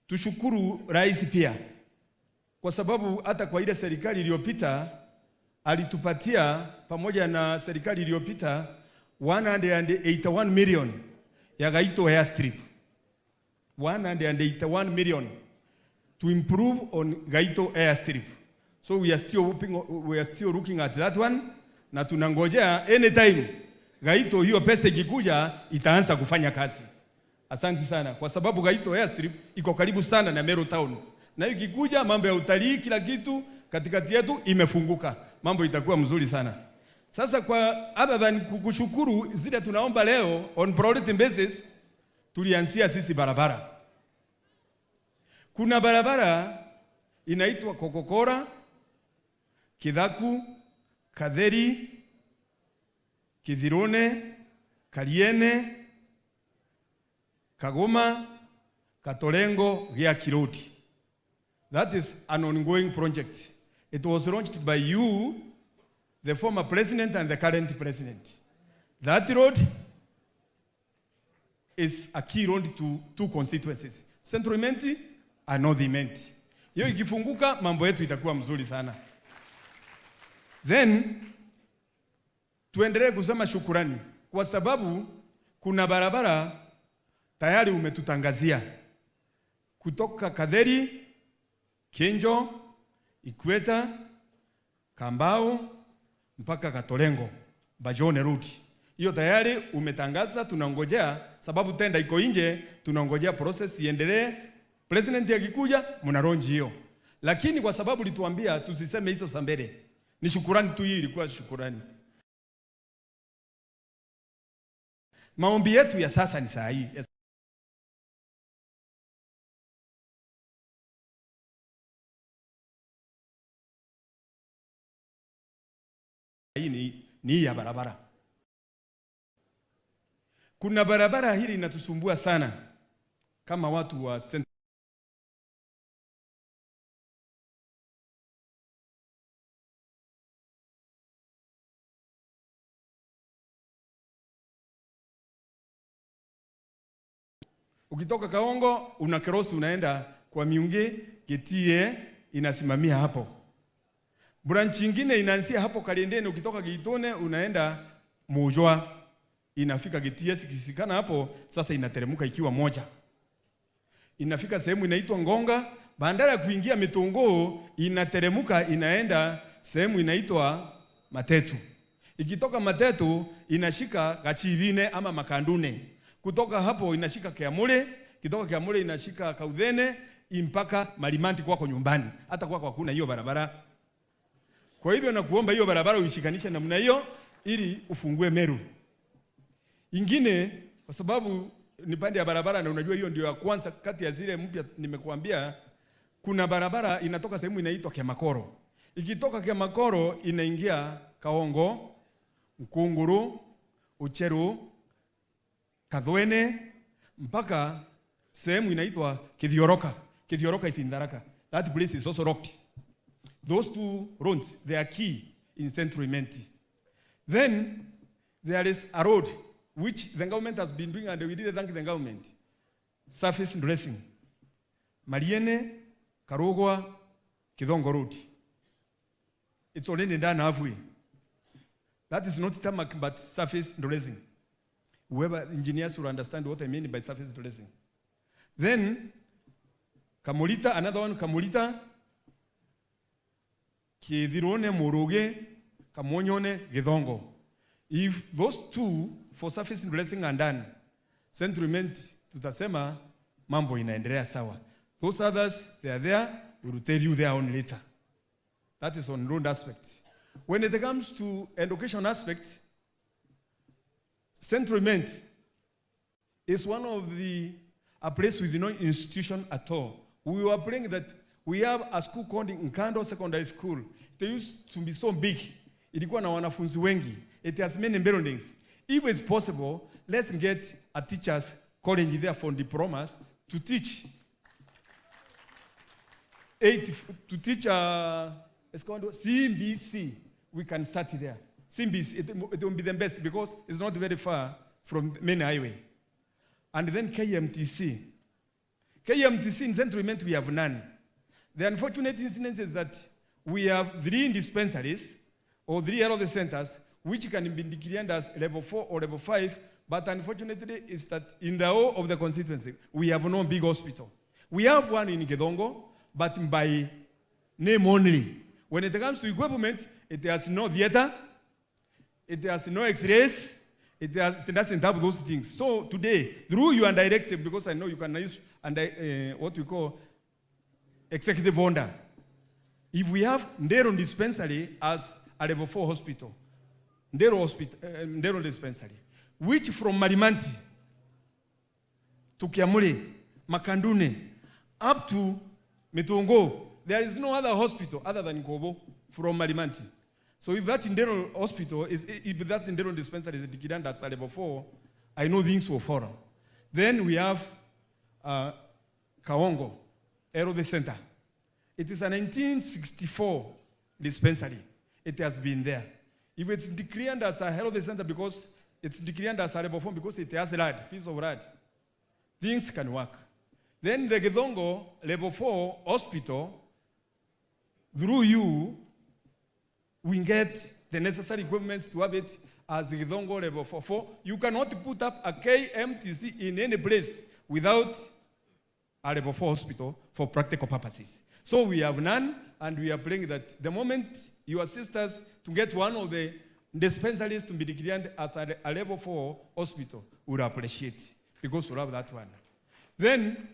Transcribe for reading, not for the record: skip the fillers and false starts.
tushukuru rais pia, kwa sababu hata kwa ile serikali iliyopita alitupatia, pamoja na serikali iliyopita, 181 million ya Gaito airstrip. 181 million to improve on Gaito airstrip. So we are still looking at that one, na tunangojea anytime Gaito hiyo pesa ikikuja itaanza kufanya kazi. Asante sana, kwa sababu Gaito airstrip iko karibu sana na Meru town. Na ikikuja mambo ya utalii, kila kitu katikati yetu imefunguka. Mambo itakuwa mzuri sana. Sasa kwa other than kukushukuru, zile tunaomba leo on priority basis, tulianzia sisi barabara. Kuna barabara inaitwa Kokokora, Kidhaku, Kadheri, Kithirone, Kariene, Kagoma, Katolengo, Gia Kiroti. That is an ongoing project. It was launched by you, the former president and the current president. That road is a key road to two constituencies, Central Imenti and North Imenti. Hiyo ikifunguka mambo yetu itakuwa mzuri sana. Then tuendelee kusema shukurani, kwa sababu kuna barabara tayari umetutangazia kutoka Kadheri, Kenjo, Ikweta, Kambao mpaka Katolengo, Bajone route. Hiyo tayari umetangaza, tunangojea sababu tenda iko nje, tunangojea process iendelee. President akikuja mnaronji hiyo. Lakini kwa sababu lituambia tusiseme hizo sambere, ni shukurani tu, hii ilikuwa shukurani. Maombi yetu ya sasa ni saa hii. Hii ni ya barabara. Kuna barabara hili inatusumbua sana kama watu wa ukitoka Kaongo una cross unaenda kwa Miunge, Getie inasimamia hapo. Branch nyingine inaanzia hapo Kalendeni, ukitoka Gitone unaenda Mujwa inafika Getie, sikisikana hapo sasa inateremka ikiwa moja. Inafika sehemu inaitwa Ngonga, bandara ya kuingia Mitongo inateremka inaenda sehemu inaitwa Matetu. Ikitoka Matetu inashika Gachivine ama Makandune. Kutoka hapo inashika Kiamule, kitoka Kiamule inashika Kaudhene mpaka Malimanti kwako nyumbani. Hata kwako hakuna hiyo barabara. Kwa hivyo nakuomba hiyo barabara uishikanishe namna hiyo ili ufungue Meru. Ingine kwa sababu ni pande ya barabara na unajua hiyo ndio ya kwanza kati ya zile mpya nimekuambia, kuna barabara inatoka sehemu inaitwa Kemakoro. Ikitoka Kemakoro inaingia Kaongo, Mkunguru, Ucheru, Kadhwene mpaka sehemu inaitwa Kithioroka. Kithioroka is in Tharaka. That place is also rocked. Those two roads, they are key in Central Imenti. Then there is a road which the government has been doing, and we did thank the government. Surface dressing. Mariene, Karogwa, Kidongo Road. It's already done halfway. That is not tarmac but surface dressing. Whoever engineers will understand what I mean by surface dressing. Then Kamulita, another one, Kamulita, Kithirone, Muruge, Kamonyone, Githongo. If those two for surface dressing are done, Central Imenti tutasema mambo inaendelea sawa. Those others, they are there, we will tell you their own later. That is on road aspect. When it comes to education aspect, Central Imenti is one of a place with no institution at all. We were praying that we have a school called Nkando Secondary School. They used to be so big. Ilikuwa na wanafunzi wengi. It has many buildings. If it's possible, let's get a teachers college there for diplomas to teach. To teach it's called CBC. We can start there. CBC, it will be the best because it's not very far from main highway. And then KMTC. KMTC in Central Imenti, we have none. The unfortunate incident is that we have 3 dispensaries or 3 health centers which can be declared as level 4 or level 5, but unfortunately is that in the whole of the constituency, we have no big hospital. We have one in Gedongo, but by name only. When it comes to equipment, it has no theater, it has no x-rays, it doesn't have those things. So today, through your directive, because I know you can use what we call executive order, if we have Ndero Dispensary as a level 4 hospital, Ndero Dispensary, which from Marimanti to Kiamure, Makandune, up to Metongo, there is no other hospital other than Kobo from Marimanti. So if that Ndero hospital if that Ndero dispensary is declared as level 4, I know things will follow. Then we have Kaongo, Health Center. It is a 1964 dispensary. It has been there. If it's declared as a health center because it's declared as a level 4 because it has rad, piece of rad, things can work. Then the Gedongo level 4 hospital, through you, we get the necessary equipment to have it as the Gedongo level 4. You cannot put up a KMTC in any place without a level 4 hospital for practical purposes. So we have none, and we are praying that the moment you assist us to get one of the dispensaries to be declared as a level 4 hospital, we would appreciate, because we have that one. Then